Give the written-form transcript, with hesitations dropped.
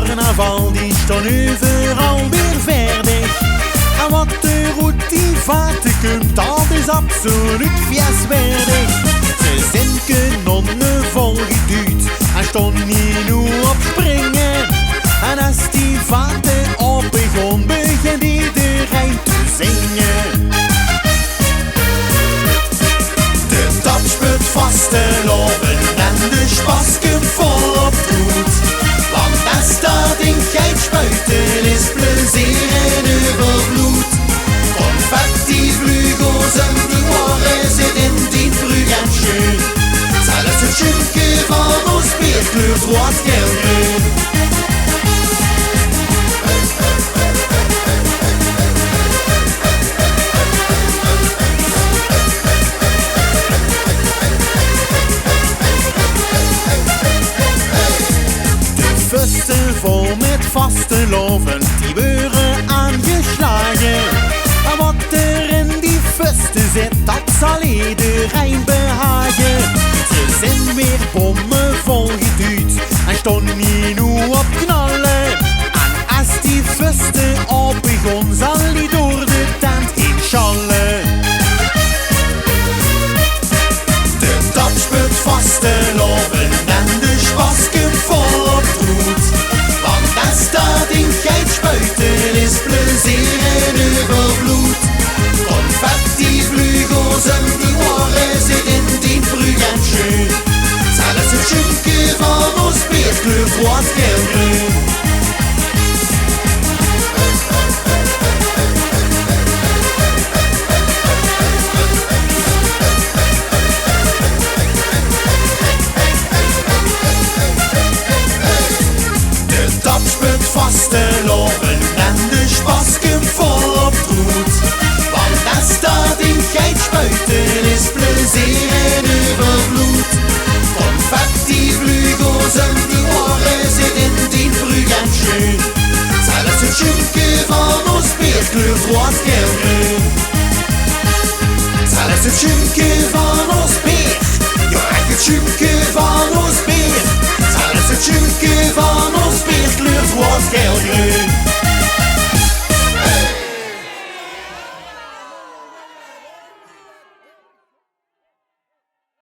carnaval die staan overal weer verdig. En wat de route die vaten komt, dat is absoluut fiaswerdig. Ze zijn kanonnen volgeduwd en staan hier nu op springen. En als die vaten op begon, begint iedereen te zingen. De tap speelt vasteloven en de spas komt volop goed. Want als dat in geit spuiten is plezier en overvloed. Confetti, vlugels en gloire zit in die brug en schön. Zelfs het schimke van ons beer kleurt rood, geel, groen. Fusten vol met vasteloven, die worden aangeslagen. En wat er in die fusten zit, dat zal iedereen behagen. Ze zijn weer bommen volgeduwd en staan hier nu op knallen. En als die fusten op begon, zal die door de tent heen schallen. De tap speelt vasteloven en de spas komt volop goed. Want als dat in geit spuiten is plezier en overvloed. Confetti, vlugels en gloire zit in die brug en schön. Zelfs het schimke van ons beer kleurt rood, geel, groen. Vasteloven en de spas komt volop goed. Want als dat in geit spuiten is plezier en overvloed. Confetti, vlugels en gloire zit in die brug en schön. Zelfs het schimke van ons beer kleurt rood, geel, groen. Zelfs het schimke van ons beer, ja echt het schimke van ons beer. Zelfs het schimke van ons beer kleurt rood, geel, groen.